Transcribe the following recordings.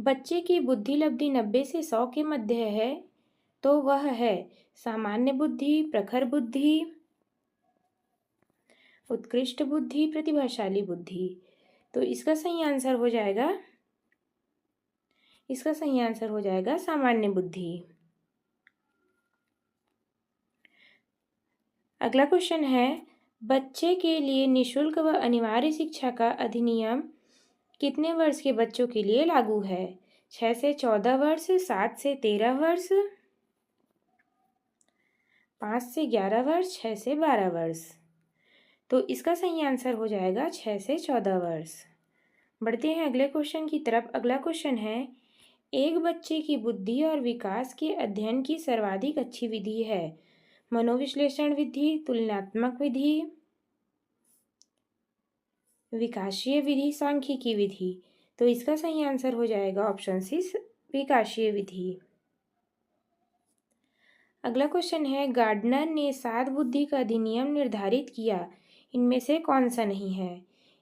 बच्चे की बुद्धि लब्धि 90 से 100 के मध्य है तो वह है सामान्य बुद्धि, प्रखर बुद्धि, उत्कृष्ट बुद्धि, प्रतिभाशाली बुद्धि। तो इसका सही आंसर हो जाएगा सामान्य बुद्धि। अगला क्वेश्चन है, बच्चे के लिए निःशुल्क व अनिवार्य शिक्षा का अधिनियम कितने वर्ष के बच्चों के लिए लागू है? 6 से 14 वर्ष, 7 से 13 वर्ष, 5 से 11 वर्ष, 6 से 12 वर्ष। तो इसका सही आंसर हो जाएगा 6 से 14 वर्ष। बढ़ते हैं अगले क्वेश्चन की तरफ। अगला क्वेश्चन है, एक बच्चे की बुद्धि और विकास के अध्ययन की सर्वाधिक अच्छी विधि है? मनोविश्लेषण विधि, तुलनात्मक विधि, विकासीय विधि, सांख्यिकी विधि। तो इसका सही आंसर हो जाएगा ऑप्शन सी, विकासीय विधि। अगला क्वेश्चन है, गार्डनर ने 7 बुद्धि का अधिनियम निर्धारित किया, इनमें से कौन सा नहीं है?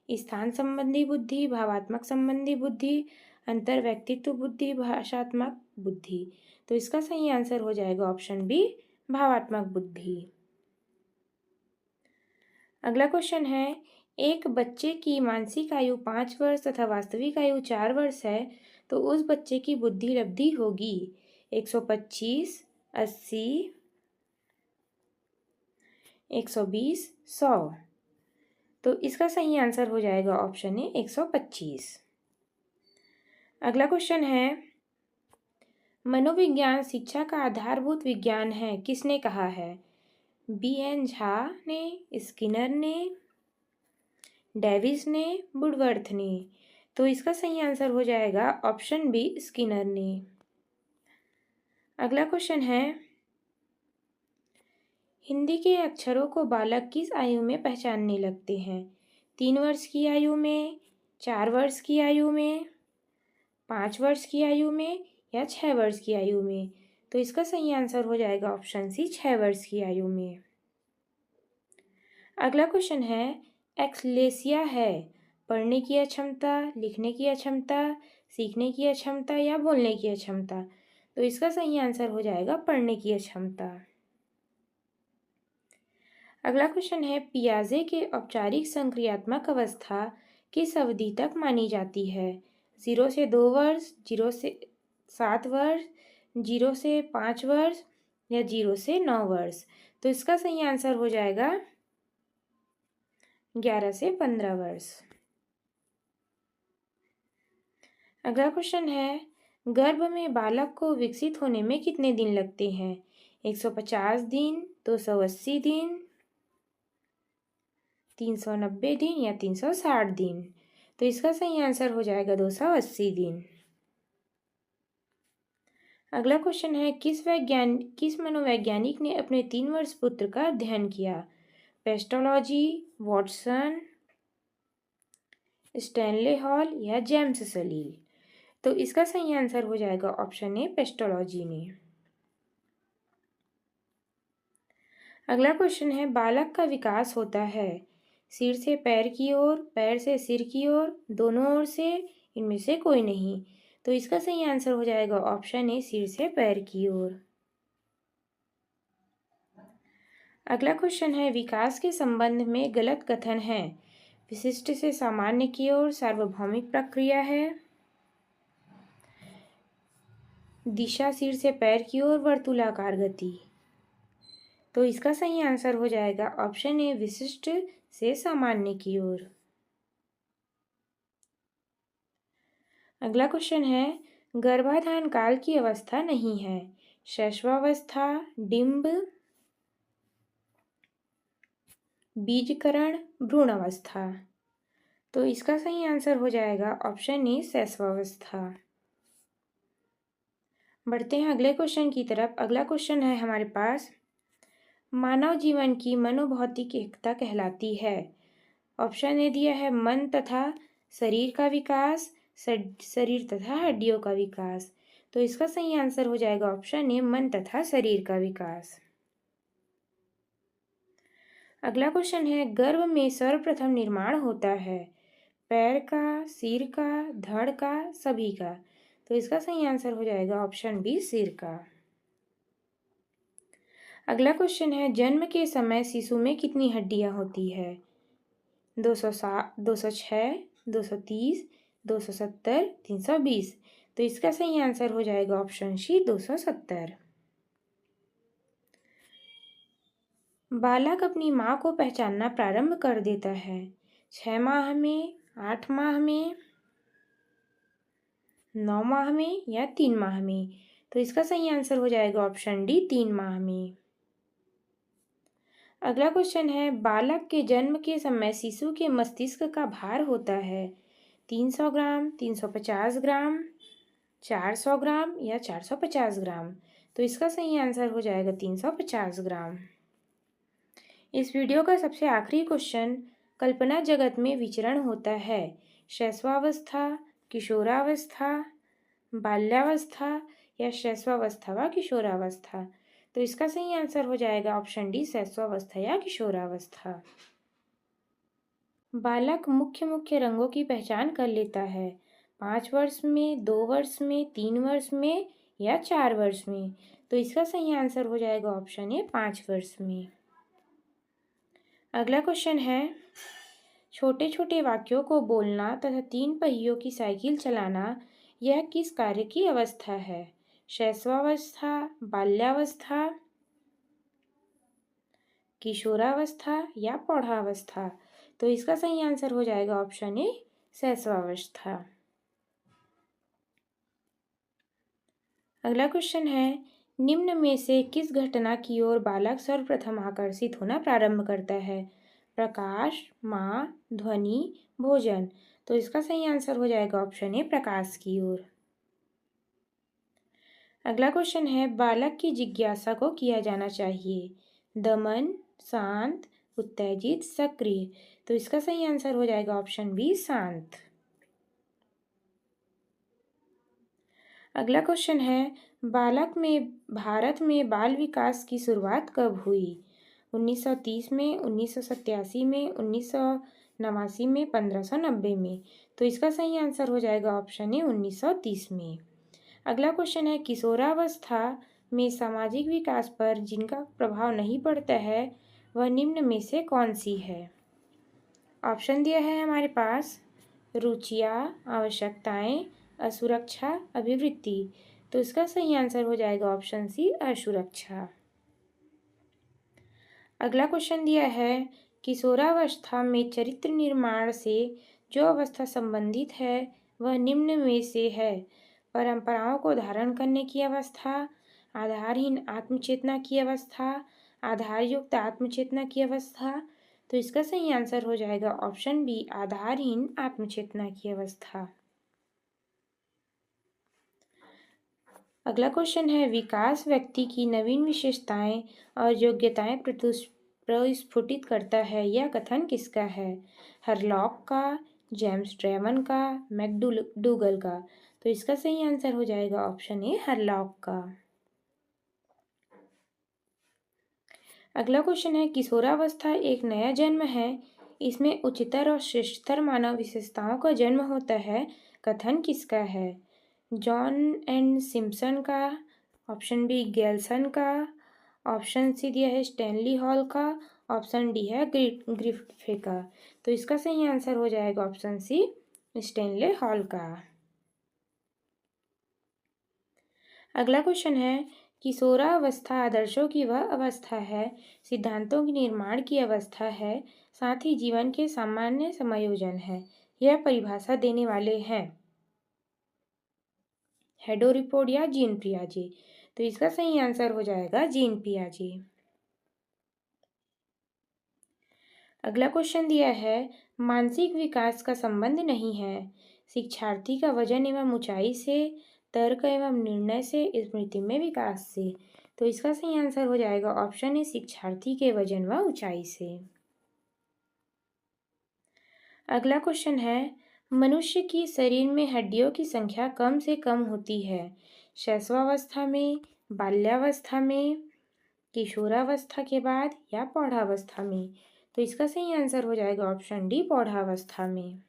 स्थान संबंधी बुद्धि, भावात्मक संबंधी बुद्धि, अंतर व्यक्तित्व बुद्धि, भाषात्मक बुद्धि। तो इसका सही आंसर हो जाएगा ऑप्शन बी, भावात्मक बुद्धि। अगला क्वेश्चन है, एक बच्चे की मानसिक आयु 5 वर्ष तथा वास्तविक आयु 4 वर्ष है तो उस बच्चे की बुद्धि लब्धि होगी 125, 80, 120, 100। तो इसका सही आंसर हो जाएगा ऑप्शन ए, 125। अगला क्वेश्चन है, मनोविज्ञान शिक्षा का आधारभूत विज्ञान है, किसने कहा है? बी.एन. झा ने, स्किनर ने, डेविस ने, वुडवर्थ ने। तो इसका सही आंसर हो जाएगा ऑप्शन बी, स्किनर ने। अगला क्वेश्चन है, हिंदी के अक्षरों को बालक किस आयु में पहचानने लगते हैं? 3 वर्ष की आयु में, 4 वर्ष की आयु में, 5 वर्ष की आयु में या 6 वर्ष की आयु में? तो इसका सही आंसर हो जाएगा ऑप्शन सी, 6 वर्ष की आयु में। अगला क्वेश्चन है, एक्सलेसिया है पढ़ने की अक्षमता, लिखने की अक्षमता, सीखने की अक्षमता या बोलने की अक्षमता? तो इसका सही आंसर हो जाएगा पढ़ने की अक्षमता। अगला क्वेश्चन है, पियाजे के औपचारिक संक्रियात्मक अवस्था किस अवधि तक मानी जाती है? 0 से 2 वर्ष, 0 से 7 वर्ष, 0 से 5 वर्ष या 0 से 9 वर्ष? तो इसका सही आंसर हो जाएगा 11 से 15 वर्ष। अगला क्वेश्चन है, गर्भ में बालक को विकसित होने में कितने दिन लगते हैं? 150 दिन, 280 दिन, 390 दिन या 360 दिन? तो इसका सही आंसर हो जाएगा 280 दिन। अगला क्वेश्चन है, किस मनोवैज्ञानिक ने अपने 3 वर्ष पुत्र का अध्ययन किया? पेस्टोलॉजी, वॉटसन, स्टैनले हॉल या जेम्स सलील? तो इसका सही आंसर हो जाएगा ऑप्शन ए, पेस्टोलॉजी ने। अगला क्वेश्चन है, बालक का विकास होता है सिर से पैर की ओर, पैर से सिर की ओर, दोनों ओर से, इनमें से कोई नहीं? तो इसका सही आंसर हो जाएगा ऑप्शन ए, सिर से पैर की ओर। अगला क्वेश्चन है, विकास के संबंध में गलत कथन है, विशिष्ट से सामान्य की ओर सार्वभौमिक प्रक्रिया है, दिशा सिर से पैर की ओर वर्तुलाकार गति? तो इसका सही आंसर हो जाएगा ऑप्शन ए, विशिष्ट से सामान्य की ओर। अगला क्वेश्चन है, गर्भाधान काल की अवस्था नहीं है, शैशवावस्था, डिंब, बीजकरण, भ्रूण अवस्था? तो इसका सही आंसर हो जाएगा ऑप्शन ए, शैशवावस्था। बढ़ते हैं अगले क्वेश्चन की तरफ। अगला क्वेश्चन है हमारे पास, मानव जीवन की मनोभौतिक एकता कहलाती है? ऑप्शन ए दिया है, मन तथा शरीर का विकास, शरीर तथा हड्डियों का विकास? तो इसका सही आंसर हो जाएगा ऑप्शन ए, मन तथा शरीर का विकास। अगला क्वेश्चन है, गर्भ में सर्वप्रथम निर्माण होता है पैर का, सिर का, धड़ का, सभी का? तो इसका सही आंसर हो जाएगा ऑप्शन बी सिर का। अगला क्वेश्चन है, जन्म के समय शिशु में कितनी हड्डियां होती है? 207, 206, 230, 270, 320। तो इसका सही आंसर हो जाएगा ऑप्शन सी 270। बालक अपनी माँ को पहचानना प्रारंभ कर देता है 6 माह में, 8 माह में, 9 माह में या 3 माह में? तो इसका सही आंसर हो जाएगा ऑप्शन डी 3 माह में। अगला क्वेश्चन है, बालक के जन्म के समय शिशु के मस्तिष्क का भार होता है 300 ग्राम, 350 ग्राम, 400 ग्राम या 450 ग्राम? तो इसका सही आंसर हो जाएगा 350 ग्राम। इस वीडियो का सबसे आखिरी क्वेश्चन, कल्पना जगत में विचरण होता है शैशवावस्था, किशोरावस्था, बाल्यावस्था या शैशवावस्था व किशोरावस्था? तो इसका सही आंसर हो जाएगा ऑप्शन डी शैशवावस्था या किशोरावस्था। बालक मुख्य मुख्य रंगों की पहचान कर लेता है 5 वर्ष में, 2 वर्ष में, 3 वर्ष में या 4 वर्ष में? तो इसका सही आंसर हो जाएगा ऑप्शन ए 5 वर्ष में। अगला क्वेश्चन है, छोटे छोटे वाक्यों को बोलना तथा 3 पहियों की साइकिल चलाना यह किस कार्य की अवस्था है? शैशवावस्था, बाल्यावस्था, किशोरावस्था या प्रौढ़ावस्था? तो इसका सही आंसर हो जाएगा ऑप्शन ए शैशवावस्था। अगला क्वेश्चन है, निम्न में से किस घटना की ओर बालक सर्वप्रथम आकर्षित होना प्रारंभ करता है? प्रकाश, माँ, ध्वनि, भोजन? तो इसका सही आंसर हो जाएगा ऑप्शन ए प्रकाश की ओर। अगला क्वेश्चन है, बालक की जिज्ञासा को किया जाना चाहिए दमन, शांत, उत्तेजित, सक्रिय? तो इसका सही आंसर हो जाएगा ऑप्शन बी शांत। अगला क्वेश्चन है, भारत में बाल विकास की शुरुआत कब हुई? 1930 में, 1987 में, 1989 में, 1590 में? तो इसका सही आंसर हो जाएगा ऑप्शन ए 1930 में। अगला क्वेश्चन है, किशोरावस्था में सामाजिक विकास पर जिनका प्रभाव नहीं पड़ता है वह निम्न में से कौन सी है? ऑप्शन दिया है हमारे पास, रुचियाँ, आवश्यकताएं, असुरक्षा, अभिवृत्ति? तो इसका सही आंसर हो जाएगा ऑप्शन सी असुरक्षा। अगला क्वेश्चन दिया है, किशोरावस्था में चरित्र निर्माण से जो अवस्था संबंधित है वह निम्न में से है? परंपराओं को धारण करने की अवस्था, आधारहीन आत्मचेतना की अवस्था, आधारयुक्त आत्मचेतना की अवस्था? तो इसका सही आंसर हो जाएगा ऑप्शन बी आधारहीन आत्मचेतना की अवस्था। अगला क्वेश्चन है, विकास व्यक्ति की नवीन विशेषताएं और योग्यताएं प्रस्फुटित करता है, यह कथन किसका है? हरलॉक का, जेम्स ड्रेमन का, मैकडूगल का? तो इसका सही आंसर हो जाएगा ऑप्शन ए हरलॉक का। अगला क्वेश्चन है, किशोरावस्था एक नया जन्म है, इसमें उच्चतर और श्रेष्ठतर मानव विशेषताओं का जन्म होता है, कथन किसका है? जॉन एंड सिम्पसन का, ऑप्शन बी गेल्सन का, ऑप्शन सी दिया है स्टैनली हॉल का, ऑप्शन डी है ग्रिफिथ का? तो इसका सही आंसर हो जाएगा ऑप्शन सी स्टैनली हॉल का। अगला क्वेश्चन है, किशोरावस्था आदर्शों की वह अवस्था है, सिद्धांतों के निर्माण की अवस्था है, साथ ही जीवन के सामान्य समायोजन है, यह परिभाषा देने वाले हैं हेडो रिपोर्ट या जीन पियाजे? तो इसका सही आंसर हो जाएगा जीन पियाजे। अगला क्वेश्चन दिया है, मानसिक विकास का संबंध नहीं है शिक्षार्थी का वजन एवं ऊंचाई से, तर्क एवं निर्णय से, स्मृति में विकास से? तो इसका सही आंसर हो जाएगा ऑप्शन ए शिक्षार्थी के वजन व ऊंचाई से। अगला क्वेश्चन है, मनुष्य की शरीर में हड्डियों की संख्या कम से कम होती है शैशवावस्था में, बाल्यावस्था में, किशोरावस्था के बाद या प्रौढ़ावस्था में? तो इसका सही आंसर हो जाएगा ऑप्शन डी प्रौढ़ावस्था में।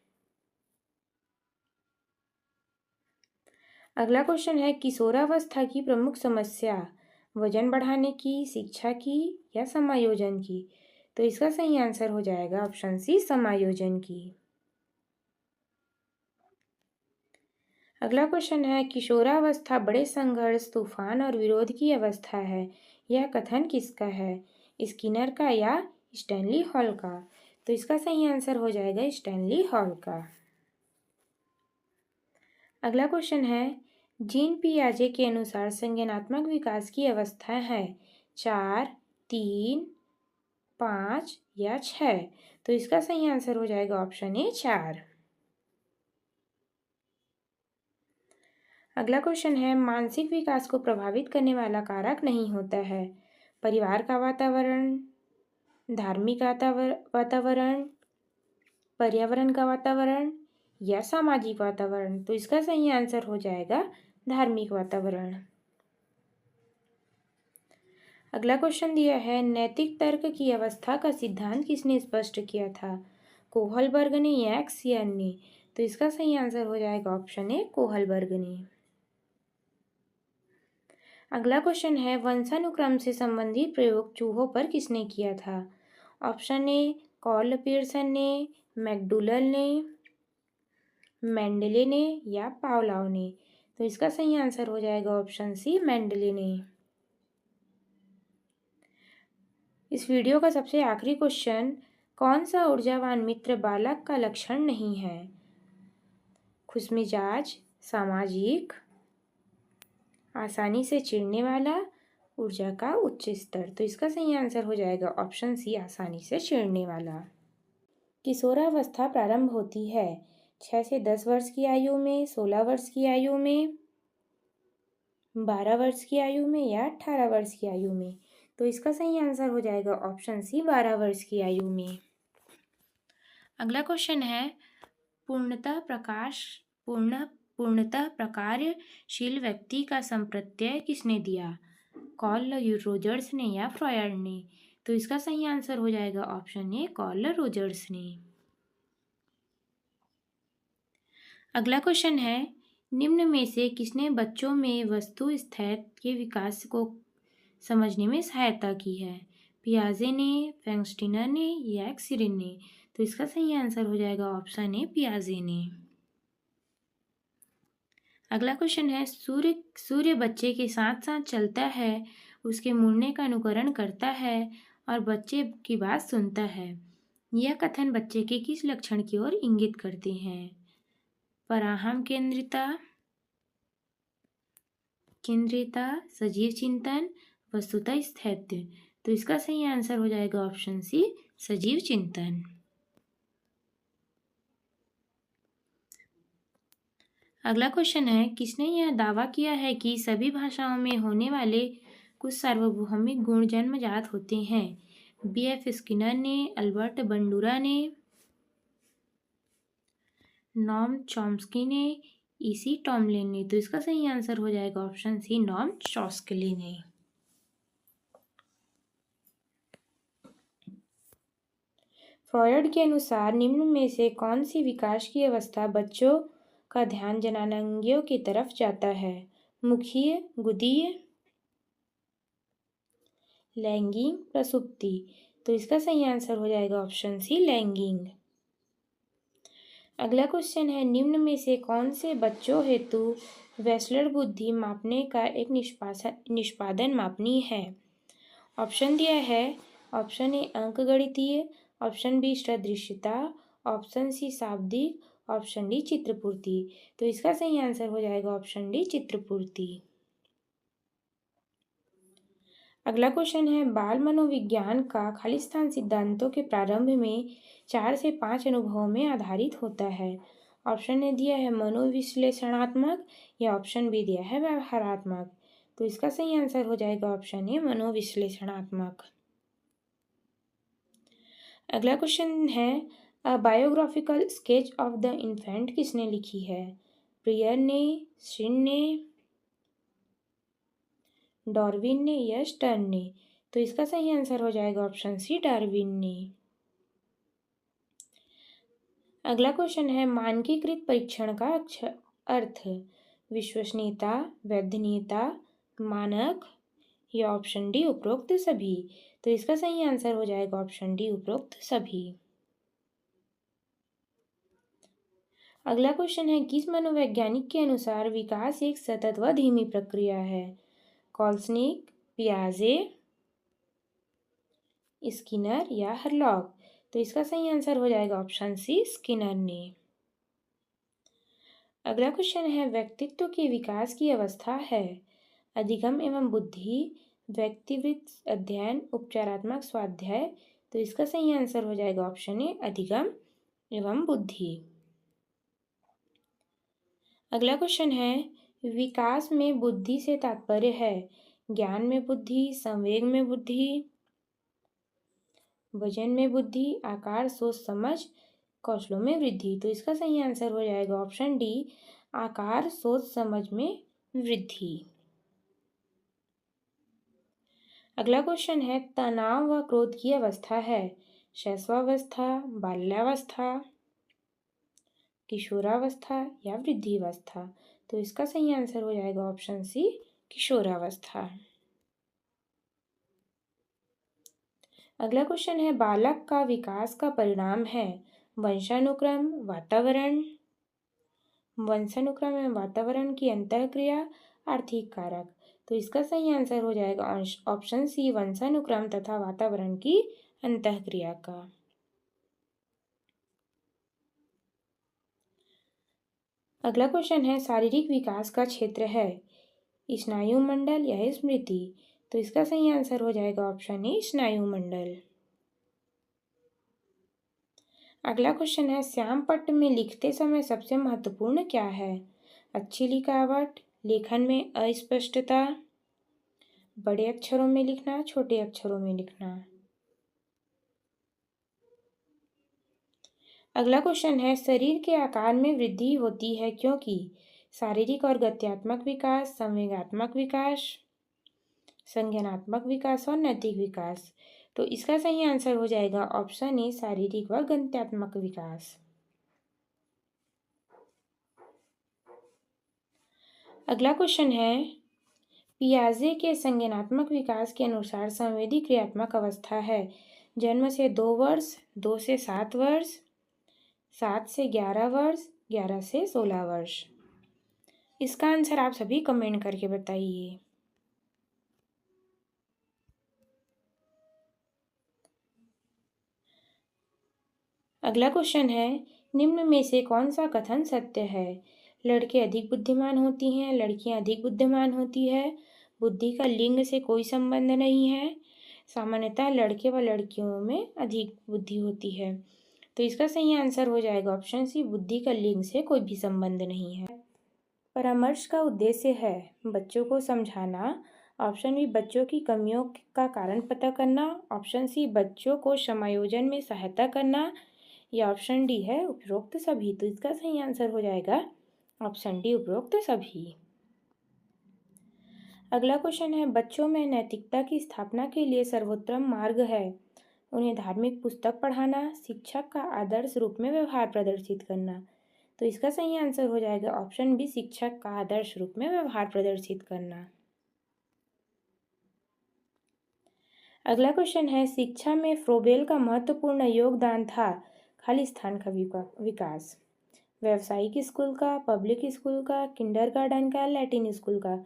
अगला क्वेश्चन है किशोरावस्था की प्रमुख समस्या वजन बढ़ाने की, शिक्षा की या समायोजन की। तो इसका सही आंसर हो जाएगा ऑप्शन सी, समायोजन की। अगला क्वेश्चन है किशोरावस्था बड़े संघर्ष, तूफान और विरोध की अवस्था है। यह कथन किसका है? स्किनर का या स्टैनली हॉल का? तो इसका सही आंसर हो जाएगा स्टैनली हॉल का। अगला क्वेश्चन है जीन पियाजे के अनुसार संज्ञानात्मक विकास की अवस्था है 4, 3, 5 या 6। तो इसका सही आंसर हो जाएगा ऑप्शन ए 4। अगला क्वेश्चन है मानसिक विकास को प्रभावित करने वाला कारक नहीं होता है। परिवार का वातावरण, धार्मिक वातावरण, पर्यावरण का वातावरण या सामाजिक वातावरण। तो इसका सही आंसर हो जाएगा धार्मिक वातावरण। अगला क्वेश्चन दिया है नैतिक तर्क की अवस्था का सिद्धांत किसने स्पष्ट किया था? कोहलबर्ग ने, एक्स या ने? तो इसका सही आंसर हो जाएगा ऑप्शन ए, कोहलबर्ग ने। अगला क्वेश्चन है वंशानुक्रम से संबंधित प्रयोग चूहों पर किसने किया था? ऑप्शन ए कार्ल पियर्सन ने, मैकडूगल ने, मेंडले ने या पावलोव ने? तो इसका सही आंसर हो जाएगा ऑप्शन सी, मेंडले ने। इस वीडियो का सबसे आखिरी क्वेश्चन कौन सा ऊर्जावान मित्र बालक का लक्षण नहीं है? खुशमिजाज, सामाजिक, आसानी से चिढ़ने वाला, ऊर्जा का उच्च स्तर। तो इसका सही आंसर हो जाएगा ऑप्शन सी, आसानी से चिढ़ने वाला। किशोरावस्था प्रारंभ होती है 6 से 10 वर्ष की आयु में, 16 वर्ष की आयु में, 12 वर्ष की आयु में या 18 वर्ष की आयु में। तो इसका सही आंसर हो जाएगा ऑप्शन सी, 12 वर्ष की आयु में। अगला क्वेश्चन है पूर्णतः प्रकार्यशील व्यक्ति का संप्रत्यय किसने दिया? कार्ल रोजर्स ने या फ्रॉयड ने? तो इसका सही आंसर हो जाएगा ऑप्शन ए, कार्ल रोजर्स ने। अगला क्वेश्चन है निम्न में से किसने बच्चों में वस्तु स्थायित्व के विकास को समझने में सहायता की है? पियाजे ने, फैंगस्टीनर ने या एक्सरिन ने? तो इसका सही आंसर हो जाएगा ऑप्शन ए, पियाजे ने। अगला क्वेश्चन है सूर्य बच्चे के साथ साथ चलता है, उसके मुड़ने का अनुकरण करता है और बच्चे की बात सुनता है। यह कथन बच्चे के किस लक्षण की ओर इंगित करते हैं? पराहम केंद्रिता, सजीव चिंतन, वस्तुतः स्थायित्व। तो इसका सही आंसर हो जाएगा ऑप्शन सी, सजीव चिंतन। अगला क्वेश्चन है किसने यह दावा किया है कि सभी भाषाओं में होने वाले कुछ सार्वभौमिक गुण जन्मजात होते हैं? B.F. स्किनर ने, अल्बर्ट बंडूरा ने, नॉम चॉम्स्की ने, E.C. टॉमलिन ने? तो इसका सही आंसर हो जाएगा ऑप्शन सी, नॉम चॉम्स्की ने। फ्रॉयड के अनुसार निम्न में से कौन सी विकास की अवस्था बच्चों का ध्यान जननांगियों की तरफ जाता है? मुखीय, गुदीय, लैंगिक, प्रसुप्ति? तो इसका सही आंसर हो जाएगा ऑप्शन सी, लैंगिक। अगला क्वेश्चन है निम्न में से कौन से बच्चों हेतु वेस्लर बुद्धि मापने का एक निष्पादन मापनी है? ऑप्शन दिया है ऑप्शन ए अंकगणितीय, ऑप्शन बी सदृश्यता, ऑप्शन सी शाब्दिक, ऑप्शन डी चित्रपूर्ति। तो इसका सही आंसर हो जाएगा ऑप्शन डी, चित्रपूर्ति। अगला क्वेश्चन है बाल मनोविज्ञान का खालिस्तान सिद्धांतों के प्रारंभ में 4 से 5 अनुभवों में आधारित होता है। ऑप्शन ए दिया है मनोविश्लेषणात्मक या ऑप्शन बी दिया है व्यवहारात्मक। तो इसका सही आंसर हो जाएगा ऑप्शन ए, मनोविश्लेषणात्मक। अगला क्वेश्चन है a biographical sketch of the infant किसने लिखी है? प्रियर ने, शिन ने, डार्विन ने या स्टर्न ने? तो इसका सही आंसर हो जाएगा ऑप्शन सी, डार्विन ने। अगला क्वेश्चन है मानकीकृत परीक्षण का अर्थ विश्वसनीयता, वैधनीयता, मानक या ऑप्शन डी उपरोक्त सभी। तो इसका सही आंसर हो जाएगा ऑप्शन डी उपरोक्त सभी। अगला क्वेश्चन है, किस मनोवैज्ञानिक के अनुसार विकास एक सतत व धीमी प्रक्रिया है? कॉल्सनिक, पियाजे, स्किनर या हरलॉक? तो इसका सही आंसर हो जाएगा ऑप्शन सी स्किनर ने। अगला क्वेश्चन है, व्यक्तित्व के विकास की अवस्था है अधिगम एवं बुद्धि, व्यक्तिवृत्त अध्ययन, उपचारात्मक स्वाध्याय? तो इसका सही आंसर हो जाएगा ऑप्शन ए अधिगम एवं बुद्धि। अगला क्वेश्चन है, विकास में बुद्धि से तात्पर्य है ज्ञान में बुद्धि, संवेग में बुद्धि, वजन में बुद्धि, आकार, सोच समझ, कौशलों में वृद्धि? तो इसका सही आंसर हो जाएगा ऑप्शन डी आकार, सोच समझ में वृद्धि। अगला क्वेश्चन है, तनाव व क्रोध की अवस्था है शैशवावस्था, बाल्यावस्था, किशोरावस्था या वृद्धिवस्था? तो इसका सही आंसर हो जाएगा ऑप्शन सी किशोरावस्था। अगला क्वेश्चन है, बालक का विकास का परिणाम है वंशानुक्रम, वातावरण, वंशानुक्रम एवं वातावरण की अंतःक्रिया, आर्थिक कारक? तो इसका सही आंसर हो जाएगा ऑप्शन सी वंशानुक्रम तथा वातावरण की अंतःक्रिया का। अगला क्वेश्चन है, शारीरिक विकास का क्षेत्र है स्नायु मंडल या स्मृति? तो इसका सही आंसर हो जाएगा ऑप्शन ए स्नायु मंडल। अगला क्वेश्चन है, श्याम पट्ट में लिखते समय सबसे महत्वपूर्ण क्या है? अच्छी लिखावट, लेखन में अस्पष्टता, बड़े अक्षरों में लिखना, छोटे अक्षरों में लिखना? अगला क्वेश्चन है, शरीर के आकार में वृद्धि होती है क्योंकि शारीरिक और गत्यात्मक विकास, संवेगात्मक विकास, संज्ञानात्मक विकास और नैतिक विकास? तो इसका सही आंसर हो जाएगा ऑप्शन ए शारीरिक व गत्यात्मक विकास। अगला क्वेश्चन है, पियाजे के संज्ञानात्मक विकास के अनुसार संवेदी क्रियात्मक अवस्था है जन्म से 2 वर्ष, 2 से 7 वर्ष, 7 से 11 वर्ष, 11 से 16 वर्ष? इसका आंसर आप सभी कमेंट करके बताइए। अगला क्वेश्चन है, निम्न में से कौन सा कथन सत्य है? लड़के अधिक बुद्धिमान होती हैं, लड़कियां अधिक बुद्धिमान होती है, बुद्धि का लिंग से कोई संबंध नहीं है, सामान्यतः लड़के व लड़कियों में अधिक बुद्धि होती है? तो इसका सही आंसर हो जाएगा ऑप्शन सी बुद्धि का लिंग से कोई भी संबंध नहीं है। परामर्श का उद्देश्य है बच्चों को समझाना, ऑप्शन बी बच्चों की कमियों का कारण पता करना, ऑप्शन सी बच्चों को समायोजन में सहायता करना, या ऑप्शन डी है उपरोक्त सभी? तो इसका सही आंसर हो जाएगा ऑप्शन डी उपरोक्त सभी। अगला क्वेश्चन है, बच्चों में नैतिकता की स्थापना के लिए सर्वोत्तम मार्ग है उन्हें धार्मिक पुस्तक पढ़ाना, शिक्षक का आदर्श रूप में व्यवहार प्रदर्शित करना? तो इसका सही आंसर हो जाएगा ऑप्शन बी शिक्षक का आदर्श रूप में व्यवहार प्रदर्शित करना। अगला क्वेश्चन है, शिक्षा में फ्रोबेल का महत्वपूर्ण योगदान था खाली स्थान का विकास, व्यावसायिक स्कूल का, पब्लिक स्कूल का, किंडरगार्टन का, लैटिन स्कूल का?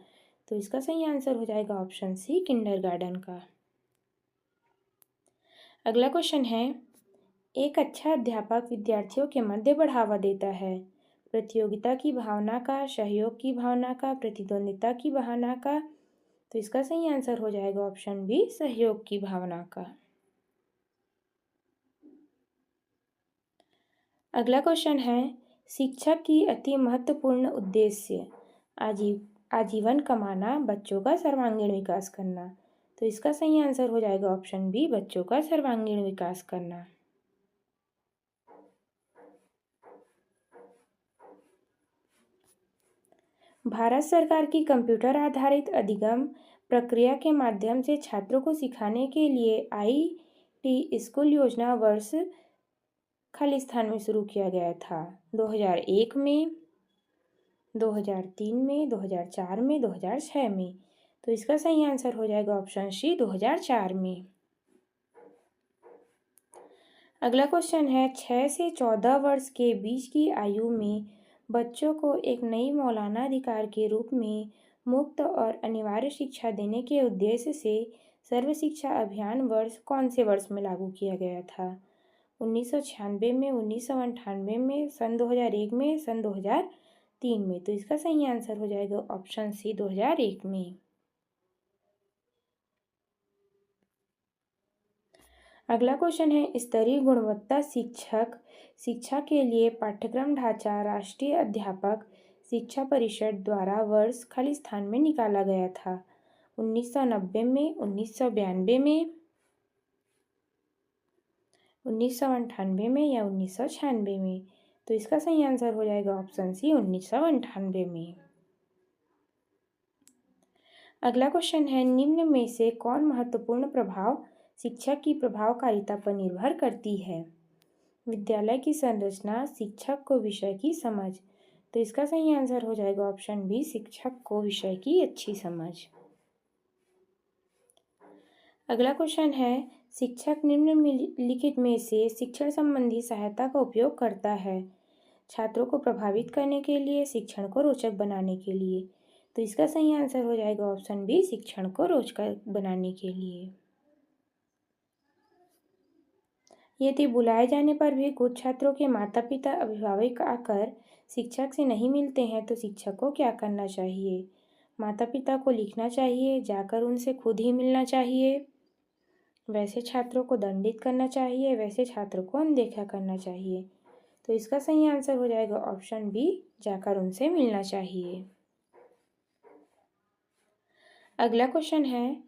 तो इसका सही आंसर हो जाएगा ऑप्शन सी किंडरगार्टन का। अगला क्वेश्चन है, एक अच्छा अध्यापक विद्यार्थियों के मध्य बढ़ावा देता है प्रतियोगिता की भावना का, सहयोग की भावना का, प्रतिद्वंदिता की भावना का? तो इसका सही आंसर हो जाएगा ऑप्शन बी सहयोग की भावना का। अगला क्वेश्चन है, शिक्षक की अति महत्वपूर्ण उद्देश्य आजीवन कमाना, बच्चों का सर्वांगीण विकास करना? तो इसका सही आंसर हो जाएगा ऑप्शन बी बच्चों का सर्वांगीण विकास करना। भारत सरकार की कंप्यूटर आधारित अधिगम प्रक्रिया के माध्यम से छात्रों को सिखाने के लिए IT स्कूल योजना वर्ष खालिस्तान में शुरू किया गया था 2001 में, 2003 में, 2004 में, 2006 में। तो इसका सही आंसर हो जाएगा ऑप्शन सी 2004 में। अगला क्वेश्चन है 6 से 14 वर्ष के बीच की आयु में बच्चों को एक नई मौलाना अधिकार के रूप में मुफ्त और अनिवार्य शिक्षा देने के उद्देश्य से सर्व शिक्षा अभियान वर्ष कौन से वर्ष में लागू किया गया था? 1996 में, 1998 में, सन 2001 में, सन 2003 में। तो इसका सही आंसर हो जाएगा ऑप्शन सी 2001 में। अगला क्वेश्चन है स्तरीय गुणवत्ता शिक्षक शिक्षा के लिए पाठ्यक्रम ढांचा राष्ट्रीय अध्यापक शिक्षा परिषद द्वारा वर्ष खाली स्थान में निकाला गया था? 1990 में, 1992 में, 1998 में या 1996 में। तो इसका सही आंसर हो जाएगा ऑप्शन सी 1998 में। अगला क्वेश्चन है निम्न में से कौन महत्वपूर्ण प्रभाव शिक्षक की प्रभावकारिता पर निर्भर करती है? विद्यालय की संरचना, शिक्षक को विषय की समझ। तो इसका सही आंसर हो जाएगा ऑप्शन बी शिक्षक को विषय की अच्छी समझ। अगला क्वेश्चन है शिक्षक निम्नलिखित में से शिक्षण संबंधी सहायता का उपयोग करता है? छात्रों को प्रभावित करने के लिए, शिक्षण को रोचक बनाने के लिए। तो इसका सही आंसर हो जाएगा ऑप्शन बी शिक्षण को रोचक बनाने के लिए। यदि बुलाए जाने पर भी कुछ छात्रों के माता पिता अभिभावक आकर शिक्षक से नहीं मिलते हैं तो शिक्षक को क्या करना चाहिए? माता पिता को लिखना चाहिए, जाकर उनसे खुद ही मिलना चाहिए, वैसे छात्रों को दंडित करना चाहिए, वैसे छात्रों को अनदेखा करना चाहिए। तो इसका सही आंसर हो जाएगा ऑप्शन बी जाकर उनसे मिलना चाहिए। अगला क्वेश्चन है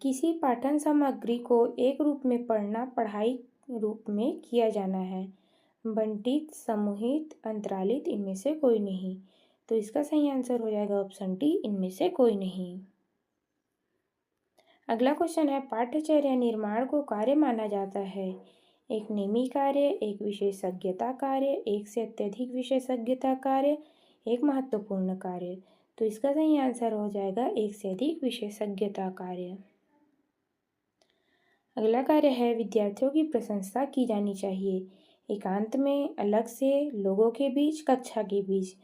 किसी पाठन सामग्री को एक रूप में पढ़ना पढ़ाई रूप में किया जाना है? बंटित, समूहित, अंतरालित, इनमें से कोई नहीं। तो इसका सही आंसर हो जाएगा ऑप्शन डी इनमें से कोई नहीं। अगला क्वेश्चन है पाठ्यचर्या निर्माण को कार्य माना जाता है? एक नेमी कार्य, एक विशेषज्ञता कार्य, एक से अत्यधिक विशेषज्ञता कार्य, एक महत्वपूर्ण कार्य। तो इसका सही आंसर हो जाएगा एक से अधिक विशेषज्ञता कार्य। अगला कार्य है विद्यार्थियों की प्रशंसा की जानी चाहिए? एकांत में, अलग से, लोगों के बीच, कक्षा के बीच।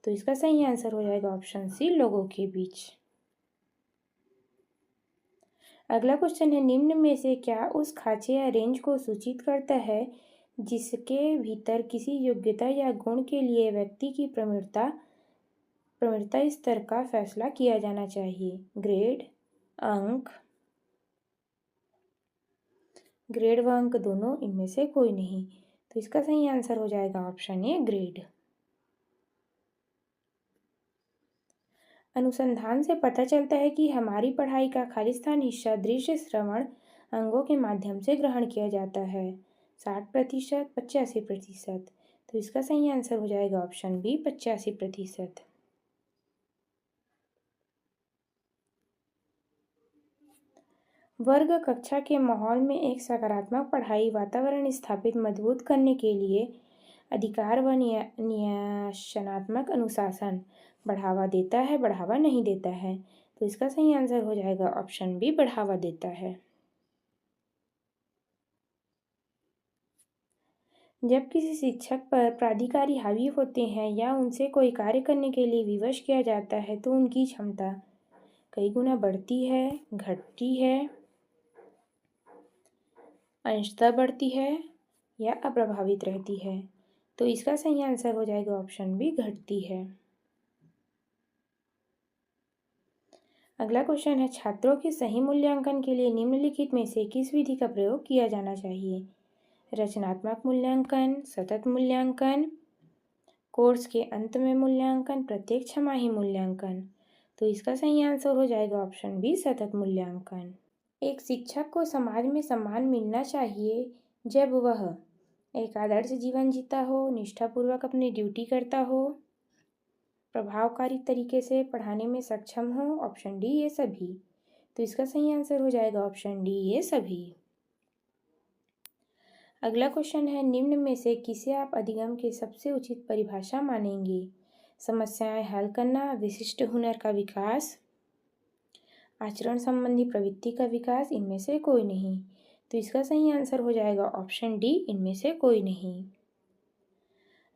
तो इसका सही आंसर हो जाएगा ऑप्शन सी लोगों के बीच। अगला क्वेश्चन है निम्न में से क्या उस खांचे या रेंज को सूचित करता है जिसके भीतर किसी योग्यता या गुण के लिए व्यक्ति की प्रवीणता स्तर का फैसला किया जाना चाहिए? ग्रेड, अंक, ग्रेड व अंक दोनों, इनमें से कोई नहीं। तो इसका सही आंसर हो जाएगा ऑप्शन ए ग्रेड। अनुसंधान से पता चलता है कि हमारी पढ़ाई का खालिस्तान हिस्सा दृश्य श्रवण अंगों के माध्यम से ग्रहण किया जाता है। 60%, 85%। तो इसका सही आंसर हो जाएगा ऑप्शन बी 85%। वर्ग कक्षा के माहौल में एक सकारात्मक पढ़ाई वातावरण स्थापित मजबूत करने के लिए अधिकार व न्यायात्मक अनुशासन बढ़ावा देता है, बढ़ावा नहीं देता है? तो इसका सही आंसर हो जाएगा ऑप्शन बी बढ़ावा देता है। जब किसी शिक्षक पर प्राधिकारी हावी होते हैं या उनसे कोई कार्य करने के लिए विवश किया जाता है तो उनकी क्षमता कई गुना बढ़ती है, घटती है, अंशतः बढ़ती है या अप्रभावित रहती है? तो इसका सही आंसर हो जाएगा ऑप्शन बी घटती है। अगला क्वेश्चन है छात्रों के सही मूल्यांकन के लिए निम्नलिखित में से किस विधि का प्रयोग किया जाना चाहिए? रचनात्मक मूल्यांकन, सतत मूल्यांकन, कोर्स के अंत में मूल्यांकन, प्रत्येक छमाही मूल्यांकन। तो इसका सही आंसर हो जाएगा ऑप्शन बी सतत मूल्यांकन। एक शिक्षक को समाज में सम्मान मिलना चाहिए जब वह एक आदर्श जीवन जीता हो, निष्ठापूर्वक अपनी ड्यूटी करता हो, प्रभावकारी तरीके से पढ़ाने में सक्षम हो। ऑप्शन डी ये सभी। तो इसका सही आंसर हो जाएगा ऑप्शन डी ये सभी। अगला क्वेश्चन है निम्न में से किसे आप अधिगम की सबसे उचित परिभाषा मानेंगे? समस्याएं हल करना, विशिष्ट हुनर का विकास, आचरण संबंधी प्रवृत्ति का विकास, इनमें से कोई नहीं। तो इसका सही आंसर हो जाएगा ऑप्शन डी, इनमें से कोई नहीं।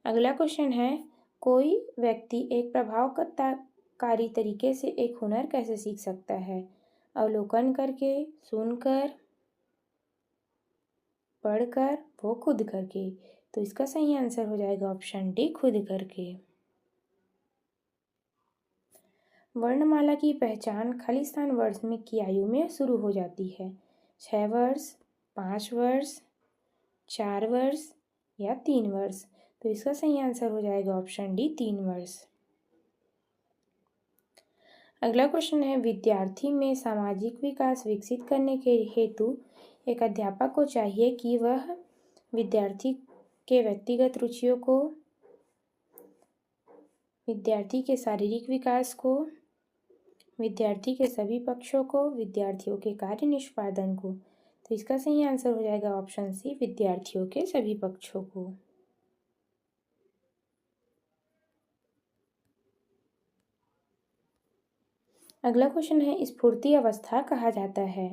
अगला क्वेश्चन है, कोई व्यक्ति एक प्रभावकारी तरीके से एक हुनर कैसे सीख सकता है? अवलोकन करके, सुनकर, पढ़कर, वो खुद करके। तो इसका सही आंसर हो जाएगा ऑप्शन डी, खुद करके। वर्णमाला की पहचान खालिस्तान वर्ष में की आयु में शुरू हो जाती है। 6 वर्ष, 5 वर्ष, 4 वर्ष या 3 वर्ष। तो इसका सही आंसर हो जाएगा ऑप्शन डी, 3 वर्ष। अगला क्वेश्चन है, विद्यार्थी में सामाजिक विकास विकसित करने के हेतु एक अध्यापक को चाहिए कि वह विद्यार्थी के व्यक्तिगत रुचियों को, विद्यार्थी के शारीरिक विकास को, विद्यार्थी के सभी पक्षों को, विद्यार्थियों के कार्य निष्पादन को। तो इसका सही आंसर हो जाएगा ऑप्शन सी, विद्यार्थियों के सभी पक्षों को। अगला क्वेश्चन है, स्फूर्ति अवस्था कहा जाता है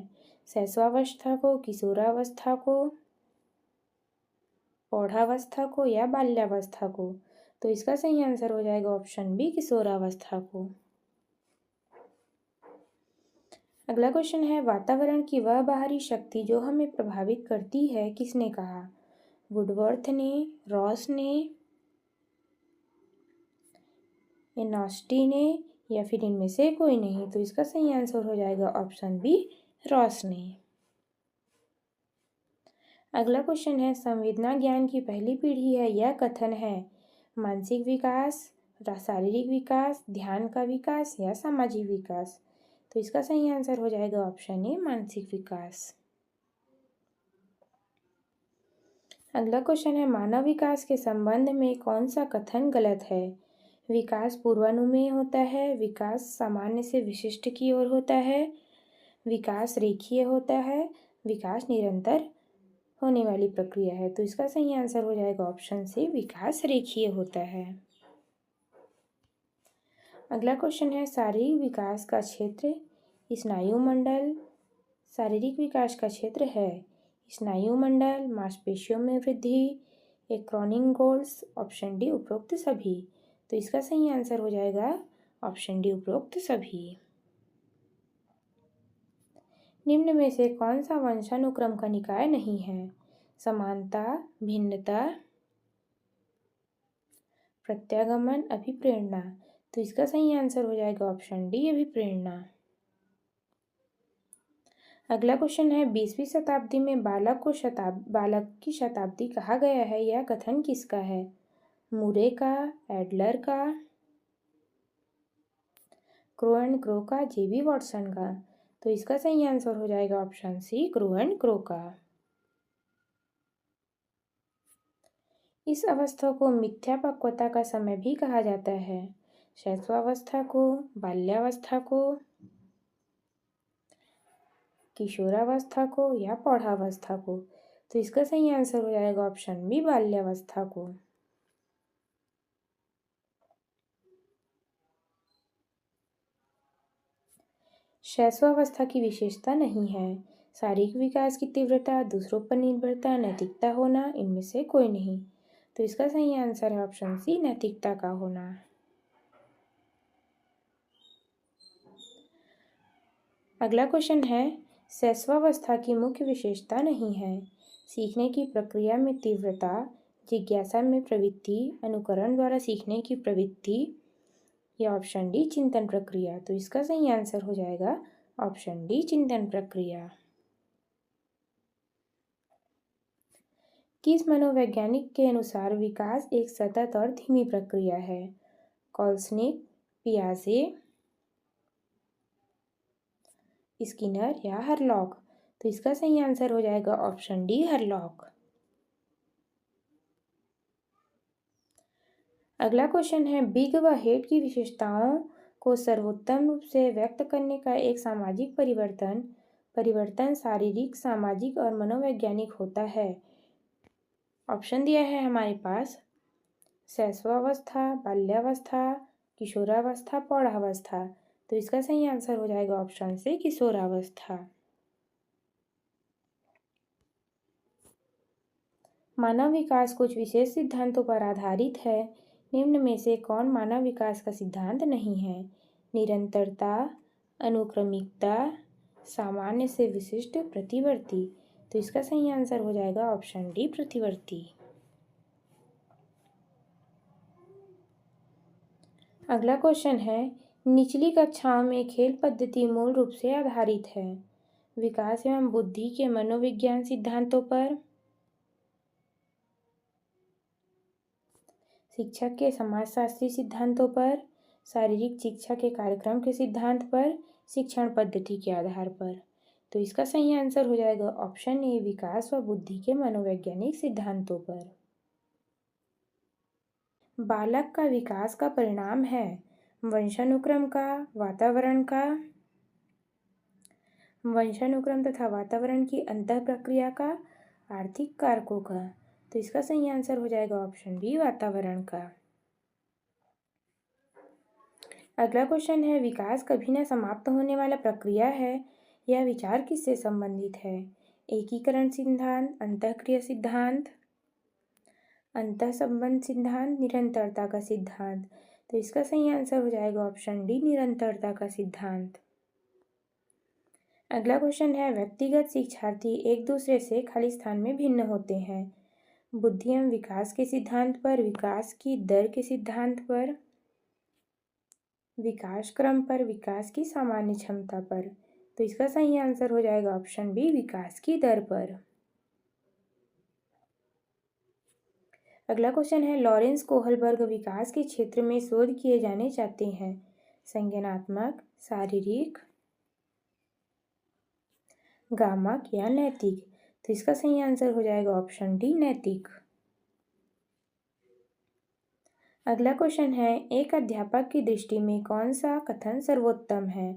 शैशवावस्था को, किशोरावस्था को, प्रौढ़ावस्था को या बाल्यावस्था को। तो इसका सही आंसर हो जाएगा ऑप्शन बी, किशोरावस्था को। अगला क्वेश्चन है, वातावरण की वह बाहरी शक्ति जो हमें प्रभावित करती है किसने कहा? वुडवर्थ ने, रॉस ने, एनॉस्टी ने या फिर इनमें से कोई नहीं। तो इसका सही आंसर हो जाएगा ऑप्शन बी, रॉस ने। अगला क्वेश्चन है, संवेदना ज्ञान की पहली पीढ़ी है यह कथन है मानसिक विकास, शारीरिक विकास, ध्यान का विकास या सामाजिक विकास। तो इसका सही आंसर हो जाएगा ऑप्शन ए, मानसिक विकास। अगला क्वेश्चन है, मानव विकास के संबंध में कौन सा कथन गलत है? विकास पूर्वानुमेय होता है, विकास सामान्य से विशिष्ट की ओर होता है, विकास रेखीय होता है, विकास निरंतर होने वाली प्रक्रिया है। तो इसका सही आंसर हो जाएगा ऑप्शन सी, विकास रेखीय होता है। अगला क्वेश्चन है, शारीरिक विकास का क्षेत्र स्नायुमंडल, शारीरिक विकास का क्षेत्र है स्नायुमंडल, मांसपेशियों में वृद्धि, एक्रोनिक गोल्स, ऑप्शन डी उपरोक्त सभी। तो इसका सही आंसर हो जाएगा ऑप्शन डी, उपरोक्त सभी। निम्न में से कौन सा वंशानुक्रम का निकाय नहीं है? समानता, भिन्नता, प्रत्यागमन, अभिप्रेरणा। तो इसका सही आंसर हो जाएगा ऑप्शन डी, अभिप्रेरणा। अगला क्वेश्चन है, 20वीं शताब्दी में बालक की शताब्दी कहा गया है यह कथन किसका है? मुरे का, एडलर का, क्रो एंड क्रो का, जेबी वॉटसन का। तो इसका सही आंसर हो जाएगा option C, crow and crow का। इस अवस्था को मिथ्या पक्वता का समय भी कहा जाता है। शैशवावस्था को, बाल्यावस्था को, किशोरावस्था को या प्रौढ़ावस्था को। तो इसका सही आंसर हो जाएगा ऑप्शन बी, बाल्यावस्था को। शैशवावस्था की विशेषता नहीं है शारीरिक विकास की तीव्रता, दूसरों पर निर्भरता, नैतिकता होना, इनमें से कोई नहीं। तो इसका सही आंसर है ऑप्शन सी, नैतिकता का होना। अगला क्वेश्चन है, शैशवावस्था की मुख्य विशेषता नहीं है सीखने की प्रक्रिया में तीव्रता, जिज्ञासा में प्रवृत्ति, अनुकरण द्वारा सीखने की प्रवृत्ति या ऑप्शन डी, चिंतन प्रक्रिया। तो इसका सही आंसर हो जाएगा ऑप्शन डी, चिंतन प्रक्रिया। किस मनोवैज्ञानिक के अनुसार विकास एक सतत और धीमी प्रक्रिया है? कॉल्सनिक, पियाजे, स्किनर या हरलॉक। तो इसका सही आंसर हो जाएगा ऑप्शन डी, हरलॉक। अगला क्वेश्चन है, बिग व हेड की विशेषताओं को सर्वोत्तम रूप से व्यक्त करने का एक सामाजिक परिवर्तन शारीरिक, सामाजिक और मनोवैज्ञानिक होता है। ऑप्शन दिया है हमारे पास शैशवावस्था, बाल्यावस्था, किशोरावस्था, प्रौढ़ावस्था। तो इसका सही आंसर हो जाएगा ऑप्शन से किशोरावस्था। मानव विकास कुछ विशेष सिद्धांतों पर आधारित है। निम्न में से कौन मानव विकास का सिद्धांत नहीं है? निरंतरता, अनुक्रमिकता, सामान्य से विशिष्ट, प्रतिवर्ती। तो इसका सही आंसर हो जाएगा ऑप्शन डी, प्रतिवर्ती। अगला क्वेश्चन है, निचली कक्षाओं में खेल पद्धति मूल रूप से आधारित है विकास एवं बुद्धि के मनोविज्ञान सिद्धांतों पर, शिक्षक के समाजशास्त्री सिद्धांतों पर, शारीरिक शिक्षा के कार्यक्रम के सिद्धांत पर, शिक्षण पद्धति के आधार पर। तो इसका सही आंसर हो जाएगा ऑप्शन ए, विकास व बुद्धि के मनोवैज्ञानिक सिद्धांतों पर। बालक का विकास का परिणाम है वंशानुक्रम का, वातावरण का, वंशानुक्रम तथा वातावरण की अंतः प्रक्रिया का, आर्थिक कारकों का। तो इसका सही आंसर हो जाएगा ऑप्शन बी, वातावरण का। अगला क्वेश्चन है, विकास कभी न समाप्त होने वाला प्रक्रिया है, यह विचार किससे संबंधित है? एकीकरण सिद्धांत, अंतःक्रिया सिद्धांत, अंतःसंबंध सिद्धांत, निरंतरता का सिद्धांत। तो इसका सही आंसर हो जाएगा ऑप्शन डी, निरंतरता का सिद्धांत। अगला क्वेश्चन है, व्यक्तिगत शिक्षार्थी एक दूसरे से खाली स्थान में भिन्न होते हैं। बुद्धि एवं विकास के सिद्धांत पर, विकास की दर के सिद्धांत पर, विकास क्रम पर, विकास की सामान्य क्षमता पर। तो इसका सही आंसर हो जाएगा ऑप्शन बी, विकास की दर पर। अगला क्वेश्चन है, लॉरेंस कोहलबर्ग विकास के क्षेत्र में शोध किए जाने चाहते हैं। संज्ञानात्मक, शारीरिक, गामक या नैतिक। तो इसका सही आंसर हो जाएगा ऑप्शन डी, नैतिक। अगला क्वेश्चन है, एक अध्यापक की दृष्टि में कौन सा कथन सर्वोत्तम है?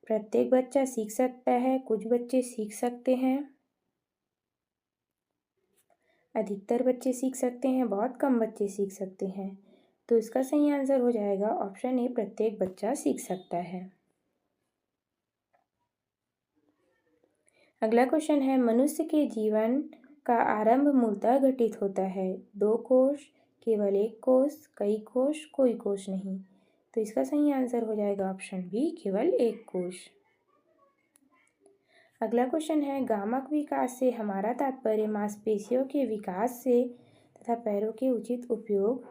प्रत्येक बच्चा सीख सकता है, कुछ बच्चे सीख सकते हैं, अधिकतर बच्चे सीख सकते हैं, बहुत कम बच्चे सीख सकते हैं। तो इसका सही आंसर हो जाएगा ऑप्शन ए, प्रत्येक बच्चा सीख सकता है। अगला क्वेश्चन है, मनुष्य के जीवन का आरंभ मूलतः घटित होता है। 2 कोष, केवल 1 कोष, कई कोष, कोई कोष नहीं। तो इसका सही आंसर हो जाएगा ऑप्शन बी, केवल 1 कोष। अगला क्वेश्चन है, गामक विकास से हमारा तात्पर्य मांसपेशियों के विकास से तथा पैरों के उचित उपयोग,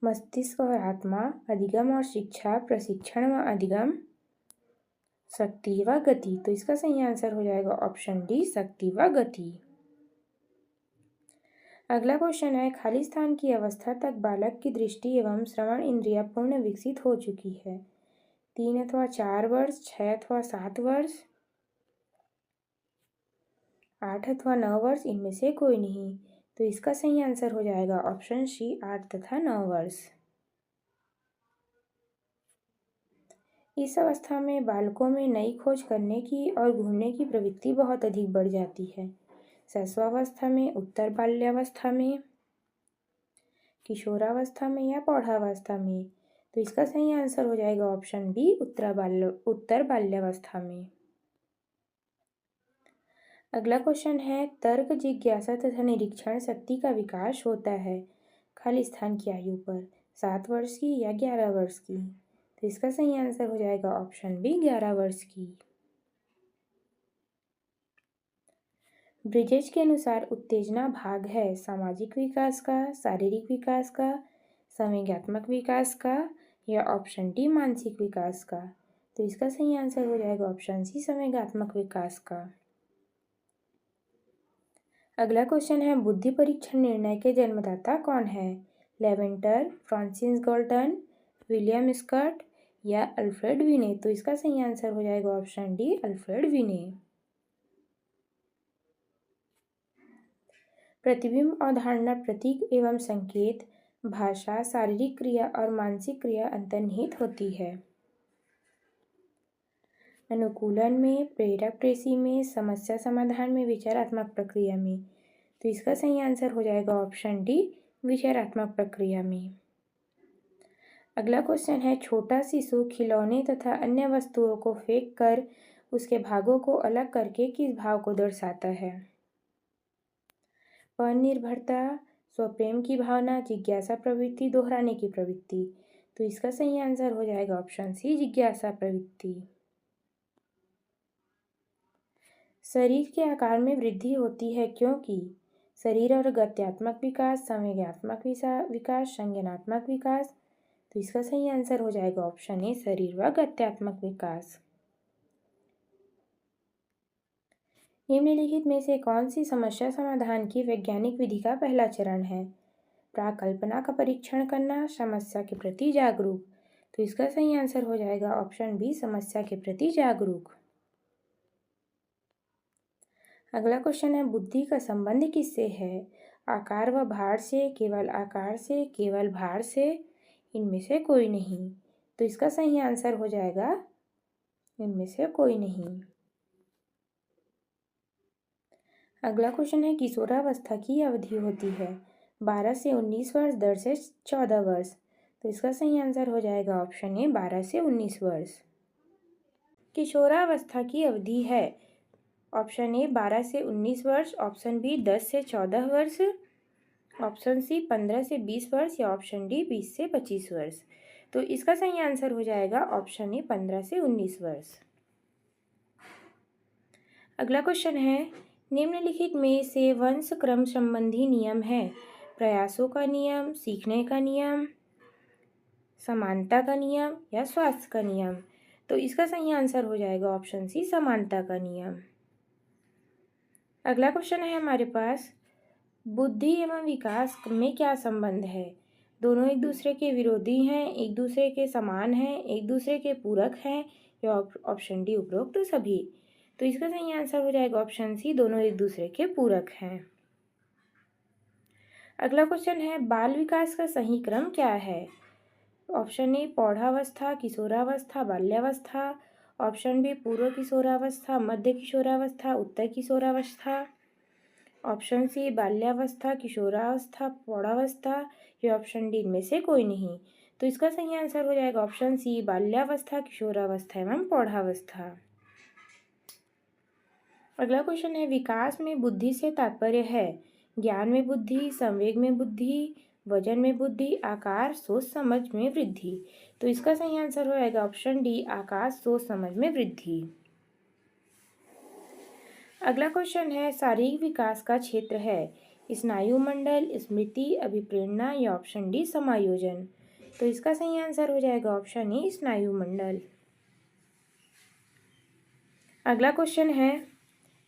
मस्तिष्क और आत्मा, अधिगम और शिक्षा, प्रशिक्षण व अधिगम, शक्ति व गति। तो इसका सही आंसर हो जाएगा ऑप्शन डी, शक्ति व गति। अगला क्वेश्चन है, खाली स्थान की अवस्था तक बालक की दृष्टि एवं श्रवण इंद्रियां पूर्ण विकसित हो चुकी है। 3 अथवा 4 वर्ष, 6 अथवा 7 वर्ष, 8 अथवा 9 वर्ष, इनमें से कोई नहीं। तो इसका सही आंसर हो जाएगा ऑप्शन सी, 8 तथा 9 वर्ष। इस अवस्था में बालकों में नई खोज करने की और घूमने की प्रवृत्ति बहुत अधिक बढ़ जाती है। शैशवावस्था में, उत्तर बाल्यावस्था में, किशोरावस्था में या प्रौढ़ावस्था में। तो इसका सही आंसर हो जाएगा ऑप्शन बी, उत्तर बाल्यावस्था में। अगला क्वेश्चन है, तर्क, जिज्ञासा तथा निरीक्षण शक्ति का विकास होता है खाली स्थान की आयु पर, 7 वर्ष की या 11 वर्ष की। तो इसका सही आंसर हो जाएगा ऑप्शन बी, 11 वर्ष की। ब्रिजेश के अनुसार उत्तेजना भाग है सामाजिक विकास का, शारीरिक विकास का, संवेगात्मक विकास का या ऑप्शन डी, मानसिक विकास का। तो इसका सही आंसर हो जाएगा ऑप्शन सी, संवेगात्मक विकास का। अगला क्वेश्चन है, बुद्धि परीक्षण निर्णय के जन्मदाता कौन है? लेवेंटर, फ्रांसिस गाल्टन, विलियम स्कॉट या अल्फ्रेड विने। तो इसका सही आंसर हो जाएगा ऑप्शन डी, अल्फ्रेड विने। प्रतिबिंब अवधारणा प्रतीक एवं संकेत, भाषा, शारीरिक क्रिया और मानसिक क्रिया अंतर्निहित होती है। अनुकूलन में, प्रेरक प्रेसी में, समस्या समाधान में, विचारात्मक प्रक्रिया में। तो इसका सही आंसर हो जाएगा ऑप्शन डी, विचारात्मक प्रक्रिया में। अगला क्वेश्चन है, छोटा शिशु खिलौने तथा अन्य वस्तुओं को फेंक कर उसके भागों को अलग करके किस भाव को दर्शाता है? परनिर्भरता, स्वप्रेम की भावना, जिज्ञासा प्रवृत्ति, दोहराने की प्रवृत्ति। तो इसका सही आंसर हो जाएगा ऑप्शन सी, जिज्ञासा प्रवृत्ति। शरीर के आकार में वृद्धि होती है क्योंकि शरीर और गत्यात्मक विकास, संवेगात्मक विकास, संज्ञानात्मक विकास। तो इसका सही आंसर हो जाएगा ऑप्शन ए, शरीर व गत्यात्मक विकास। निम्नलिखित में से कौन सी समस्या समाधान की वैज्ञानिक विधि का पहला चरण है? प्राकल्पना का परीक्षण करना, समस्या के प्रति जागरूक। तो इसका सही आंसर हो जाएगा ऑप्शन बी, समस्या के प्रति जागरूक। अगला क्वेश्चन है, बुद्धि का संबंध किससे है? आकार व भार से, केवल आकार से, केवल भार से, इनमें से कोई नहीं। तो इसका सही आंसर हो जाएगा इनमें से कोई नहीं। अगला क्वेश्चन है, किशोरावस्था की अवधि होती है 12 से 19 वर्ष, 10 से 14 वर्ष। तो इसका सही आंसर हो जाएगा ऑप्शन ए, 12 से 19 वर्ष। किशोरावस्था की अवधि है ऑप्शन ए 12 से 19 वर्ष, ऑप्शन बी 10 से 14 वर्ष, ऑप्शन सी 15 से 20 वर्ष या ऑप्शन डी 20 से 25 वर्ष। तो इसका सही आंसर हो जाएगा ऑप्शन ए, 15 से 19 वर्ष। अगला क्वेश्चन है, निम्नलिखित में से वंश क्रम संबंधी नियम है? प्रयासों का नियम, सीखने का नियम, समानता का नियम या स्वास्थ्य का नियम। तो इसका सही आंसर हो जाएगा ऑप्शन सी, समानता का नियम। अगला क्वेश्चन है हमारे पास, बुद्धि एवं विकास में क्या संबंध है? दोनों एक दूसरे के विरोधी हैं, एक दूसरे के समान हैं, एक दूसरे के पूरक हैं या ऑप्शन डी, उपरोक्त तो सभी। तो इसका सही आंसर हो जाएगा ऑप्शन सी, दोनों एक दूसरे के पूरक हैं। अगला क्वेश्चन है, बाल विकास का सही क्रम क्या है? ऑप्शन ए प्रौढ़ावस्था, किशोरावस्था, बाल्यावस्था, ऑप्शन बी पूर्व किशोरावस्था, मध्य किशोरावस्था, उत्तर किशोरावस्था, ऑप्शन सी बाल्यावस्था, किशोरावस्था, प्रौढ़ावस्था या ऑप्शन डी इनमें से कोई नहीं। तो इसका सही आंसर हो जाएगा ऑप्शन सी, बाल्यावस्था, किशोरावस्था एवं प्रौढ़ावस्था। अगला क्वेश्चन है, विकास में बुद्धि से तात्पर्य है? ज्ञान में बुद्धि, संवेग में बुद्धि, वजन में बुद्धि, आकार, सोच समझ में वृद्धि। तो इसका सही आंसर हो जाएगा ऑप्शन डी, आकार, सोच समझ में वृद्धि। अगला क्वेश्चन है, शारीरिक विकास का क्षेत्र है? स्नायु मंडल, स्मृति, अभिप्रेरणा या ऑप्शन डी, समायोजन। तो इसका सही आंसर हो जाएगा ऑप्शन ए, स्नायु मंडल। अगला क्वेश्चन है,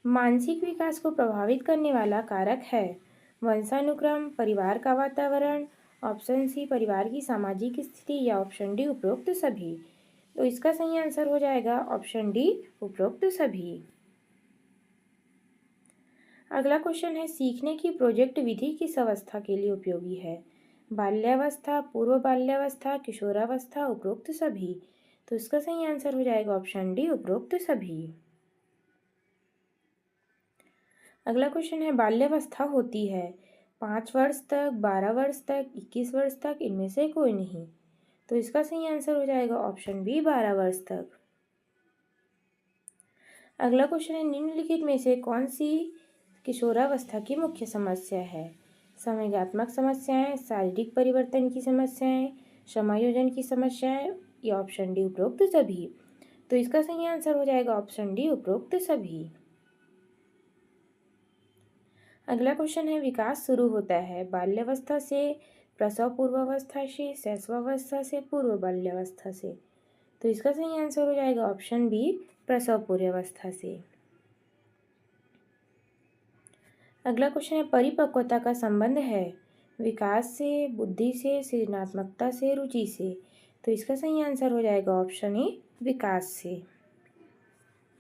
मानसिक विकास को प्रभावित करने वाला कारक है? वंशानुक्रम, परिवार का वातावरण, ऑप्शन सी परिवार की सामाजिक स्थिति या ऑप्शन डी, उपरोक्त सभी। तो इसका सही आंसर हो जाएगा ऑप्शन डी, उपरोक्त सभी। अगला क्वेश्चन है, सीखने की प्रोजेक्ट विधि किस अवस्था के लिए उपयोगी है? बाल्यावस्था, पूर्व बाल्यावस्था, किशोरावस्था, उपरोक्त सभी। तो इसका सही आंसर हो जाएगा ऑप्शन डी, उपरोक्त सभी। अगला क्वेश्चन है, बाल्यावस्था होती है 5 वर्ष तक, 12 वर्ष तक, 21 वर्ष तक, इनमें से कोई नहीं। तो इसका सही आंसर हो जाएगा ऑप्शन बी, 12 वर्ष तक। अगला क्वेश्चन है, निम्नलिखित में से कौन सी किशोरावस्था की मुख्य समस्या है? संवेगात्मक समस्याएं, शारीरिक परिवर्तन की समस्याएं, समायोजन की समस्याएं या ऑप्शन डी, उपरोक्त सभी। तो इसका सही आंसर हो जाएगा ऑप्शन डी, उपरोक्त सभी। अगला क्वेश्चन है, विकास शुरू होता है बाल्यावस्था से, प्रसव पूर्वावस्था से, शैशवावस्था से, पूर्व बाल्यावस्था से। तो इसका सही आंसर हो जाएगा ऑप्शन बी, प्रसव पूर्वावस्था से। अगला क्वेश्चन है, परिपक्वता का संबंध है? विकास से, बुद्धि से, सृजनात्मकता से, रुचि से। तो इसका सही आंसर हो जाएगा ऑप्शन ए, विकास से।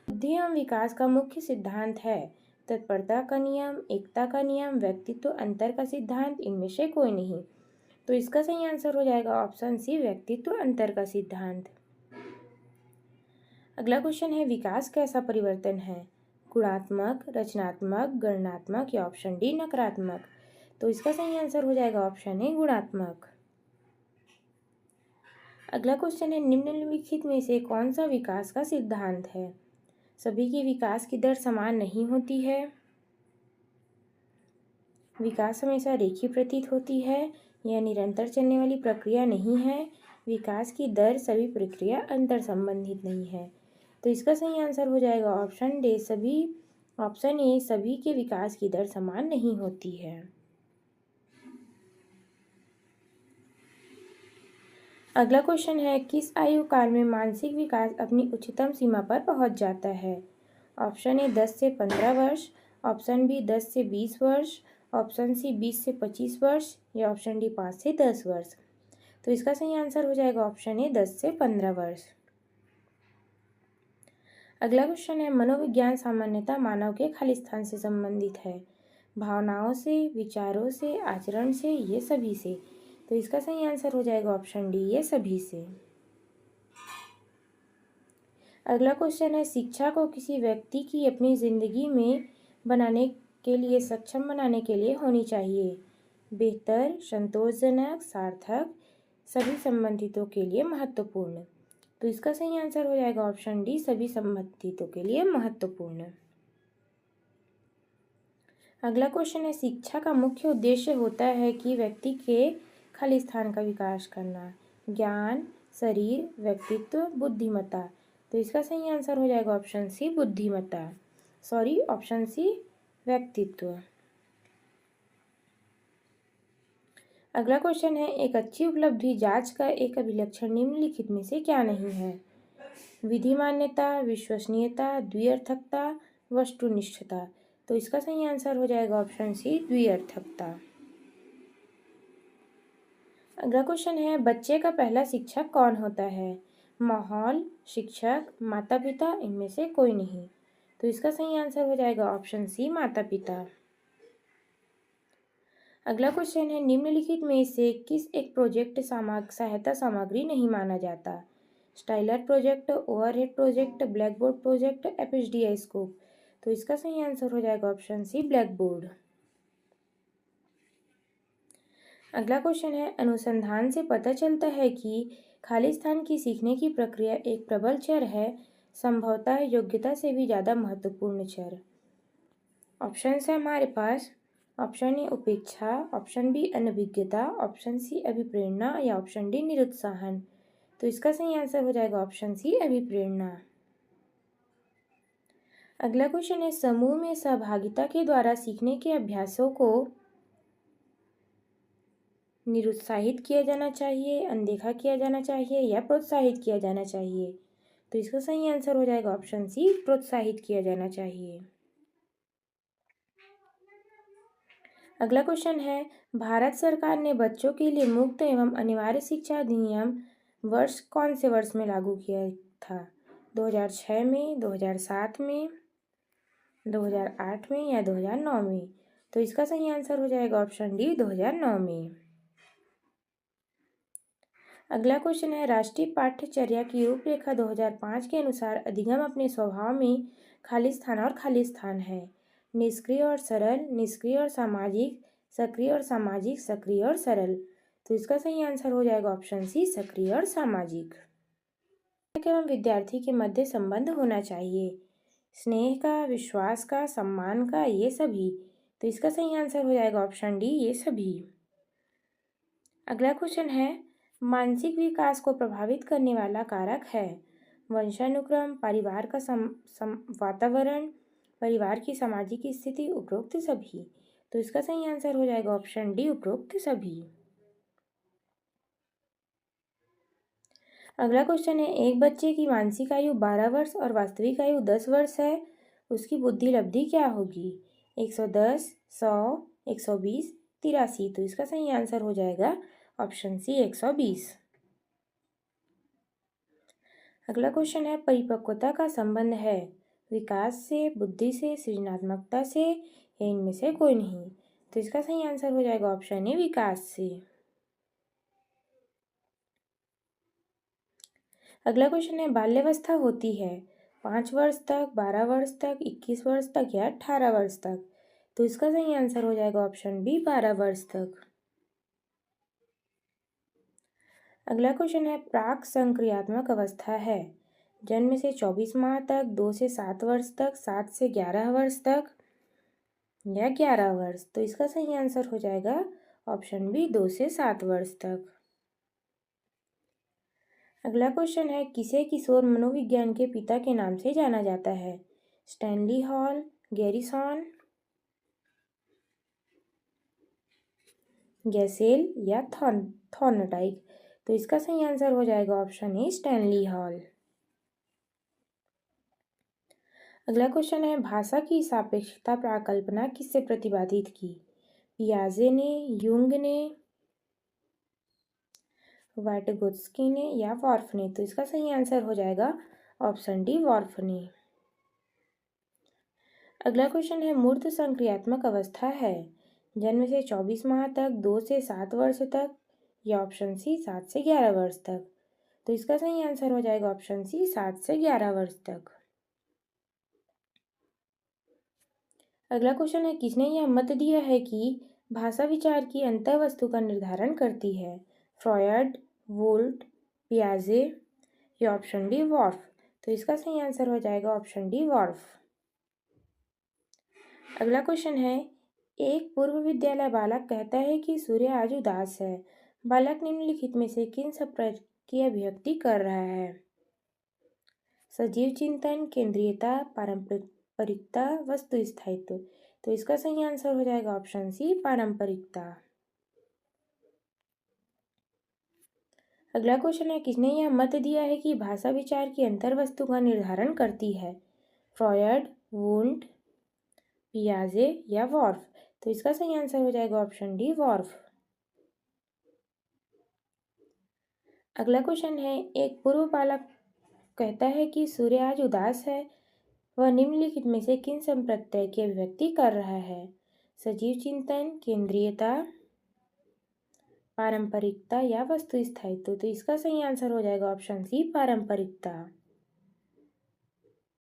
बुद्धि एवं विकास का मुख्य सिद्धांत है? तत्परता का नियम, एकता का नियम, व्यक्तित्व अंतर का सिद्धांत, इनमें से कोई नहीं। तो इसका सही आंसर हो जाएगा ऑप्शन सी, व्यक्तित्व अंतर का सिद्धांत। अगला क्वेश्चन है, विकास कैसा परिवर्तन है? गुणात्मक, रचनात्मक, गणनात्मक या ऑप्शन डी नकारात्मक। तो इसका सही आंसर हो जाएगा ऑप्शन ए गुणात्मक। अगला क्वेश्चन है, निम्नलिखित में से कौन सा विकास का सिद्धांत है? सभी की विकास की दर समान नहीं होती है, विकास हमेशा रेखीय प्रतीत होती है, यह निरंतर चलने वाली प्रक्रिया नहीं है, विकास की दर सभी प्रक्रिया अंतर संबंधित नहीं है। तो इसका सही आंसर हो जाएगा ऑप्शन ए सभी के विकास की दर समान नहीं होती है। अगला क्वेश्चन है, किस आयु काल में मानसिक विकास अपनी उच्चतम सीमा पर पहुंच जाता है? ऑप्शन ए 10 से 15 वर्ष, ऑप्शन बी 10 से 20 वर्ष, ऑप्शन सी 20 से 25 वर्ष या ऑप्शन डी 5 से 10 वर्ष। तो इसका सही आंसर हो जाएगा ऑप्शन ए 10 से 15 वर्ष। अगला क्वेश्चन है, मनोविज्ञान सामान्यतः मानव के खाली स्थान से संबंधित है, भावनाओं से, विचारों से, आचरण से, ये सभी से। तो इसका सही आंसर हो जाएगा ऑप्शन डी ये सभी से। अगला क्वेश्चन है, शिक्षा को किसी व्यक्ति की अपनी जिंदगी में बनाने के लिए सक्षम बनाने के लिए होनी चाहिए, बेहतर, संतोषजनक, सार्थक, सभी संबंधितों के लिए महत्वपूर्ण। तो इसका सही आंसर हो जाएगा ऑप्शन डी सभी संबंधितों के लिए महत्वपूर्ण। अगला क्वेश्चन है, शिक्षा का मुख्य उद्देश्य होता है कि व्यक्ति के खाली स्थान का विकास करना, ज्ञान, शरीर, व्यक्तित्व, बुद्धिमत्ता। तो इसका सही आंसर हो जाएगा ऑप्शन सी ऑप्शन सी व्यक्तित्व। अगला क्वेश्चन है, एक अच्छी उपलब्धि जांच का एक अभिलक्षण निम्नलिखित में से क्या नहीं है? विधि मान्यता, विश्वसनीयता, द्विअर्थकता, वस्तुनिष्ठता। तो इसका सही आंसर हो जाएगा ऑप्शन सी द्विअर्थकता। अगला क्वेश्चन है, बच्चे का पहला शिक्षक कौन होता है? माहौल, शिक्षक, माता पिता, इनमें से कोई नहीं। तो इसका सही आंसर हो जाएगा ऑप्शन सी माता पिता। अगला क्वेश्चन है, निम्नलिखित में से किस एक प्रोजेक्ट सहायता सामग्री नहीं माना जाता? Styler project, overhead project, black board project, FHDI scope. तो इसका सही आंसर हो जाएगा ऑप्शन सी ब्लैक बोर्ड। अगला क्वेश्चन है, अनुसंधान से पता चलता है कि खाली स्थान की सीखने की प्रक्रिया एक प्रबल चर है, संभवतः योग्यता से भी ज़्यादा महत्वपूर्ण चर। ऑप्शन है हमारे पास, ऑप्शन ए उपेक्षा, ऑप्शन बी अनभिज्ञता, ऑप्शन सी अभिप्रेरणा या ऑप्शन डी निरुत्साहन। तो इसका सही आंसर हो जाएगा ऑप्शन सी अभिप्रेरणा। अगला क्वेश्चन है, समूह में सहभागिता के द्वारा सीखने के अभ्यासों को निरुत्साहित किया जाना चाहिए, अनदेखा किया जाना चाहिए या प्रोत्साहित किया जाना चाहिए। तो इसका सही आंसर हो जाएगा ऑप्शन सी प्रोत्साहित किया जाना चाहिए। अगला क्वेश्चन है, भारत सरकार ने बच्चों के लिए मुक्त एवं अनिवार्य शिक्षा अधिनियम वर्ष कौन से वर्ष में लागू किया था? 2006 में, 2007 में, 2008 में या 2009 में। तो इसका सही आंसर हो जाएगा ऑप्शन डी 2009 में। अगला क्वेश्चन है, राष्ट्रीय पाठ्यचर्या की रूपरेखा 2005 के अनुसार अधिगम अपने स्वभाव में खाली स्थान और खाली स्थान है, निष्क्रिय और सरल, निष्क्रिय और सामाजिक, सक्रिय और सामाजिक, सक्रिय और सरल। तो इसका सही आंसर हो जाएगा ऑप्शन सी सक्रिय और सामाजिक। एवं विद्यार्थी के मध्य संबंध होना चाहिए, स्नेह का, विश्वास का, सम्मान का, ये सभी। तो इसका सही आंसर हो जाएगा ऑप्शन डी ये सभी। अगला क्वेश्चन है, मानसिक विकास को प्रभावित करने वाला कारक है वंशानुक्रम, परिवार का वातावरण, परिवार की सामाजिक स्थिति, उपरोक्त सभी। तो इसका सही आंसर हो जाएगा ऑप्शन डी उपरोक्त सभी। अगला क्वेश्चन है, एक बच्चे की मानसिक आयु 12 वर्ष और वास्तविक आयु 10 वर्ष है, उसकी बुद्धि लब्धि क्या होगी? 110, 100, 120, 83। तो इसका सही आंसर हो जाएगा ऑप्शन सी 120। अगला क्वेश्चन है, परिपक्वता का संबंध है विकास से, बुद्धि से, सृजनात्मकता से या इनमें से कोई नहीं। तो इसका सही आंसर हो जाएगा ऑप्शन ए विकास से। अगला क्वेश्चन है, बाल्यावस्था होती है 5 वर्ष तक, 12 वर्ष तक, 21 वर्ष तक या 18 वर्ष तक। तो इसका सही आंसर हो जाएगा ऑप्शन बी 12 वर्ष तक। अगला क्वेश्चन है प्राक संक्रियात्मक अवस्था है जन्म से 24 माह तक, 2 से 7 वर्ष तक, 7 से 11 वर्ष तक या 11 वर्ष। तो इसका सही आंसर हो जाएगा ऑप्शन बी 2 से 7 वर्ष तक। अगला क्वेश्चन है किसे किशोर मनोविज्ञान के पिता के नाम से जाना जाता है? स्टैनली हॉल, गैरिसन, गैसेल या थॉर्नडाइक। तो इसका सही आंसर हो जाएगा ऑप्शन ए स्टैनली हॉल। अगला क्वेश्चन है भाषा की सापेक्षता प्राकल्पना किससे प्रतिपादित की? पियाजे ने, युंग ने, वाइटगोत्स्की ने या वॉर्फ ने। तो इसका सही आंसर हो जाएगा ऑप्शन डी वॉर्फ ने। अगला क्वेश्चन है मूर्त संक्रियात्मक अवस्था है जन्म से 24 माह तक, 2 से 7 वर्ष तक या ऑप्शन सी 7 से 11 वर्ष तक। तो इसका सही आंसर हो जाएगा ऑप्शन सी 7 से 11 वर्ष तक। अगला क्वेश्चन है किसने यह मत दिया है कि भाषा विचार की अंतःवस्तु का निर्धारण करती है? फ्रॉयड, वोल्ट, पियाजे या ऑप्शन डी वॉर्फ। तो इसका सही आंसर हो जाएगा ऑप्शन डी वॉर्फ। अगला क्वेश्चन है एक पूर्व विद्यालय बालक कहता है कि सूर्य आज उदास है। बालक निम्नलिखित में से किन सब की अभिव्यक्ति कर रहा है? सजीव चिंतन, केंद्रीयता, पारंपरिकता, वस्तु स्थायित्व। तो इसका सही आंसर हो जाएगा ऑप्शन सी पारंपरिकता। अगला क्वेश्चन है किसने यह मत दिया है कि भाषा विचार की अंतर्वस्तु का निर्धारण करती है? फ्रॉयड, वुंट, पियाजे या वॉर्फ। तो इसका सही आंसर हो जाएगा ऑप्शन डी वॉर्फ। अगला क्वेश्चन है एक पूर्व बालक कहता है कि सूर्य आज उदास है। वह निम्नलिखित में से किन संप्रत्यय की अभिव्यक्ति कर रहा है? सजीव चिंतन, केंद्रीयता, पारंपरिकता या वस्तु स्थायित्व। तो इसका सही आंसर हो जाएगा ऑप्शन सी पारंपरिकता।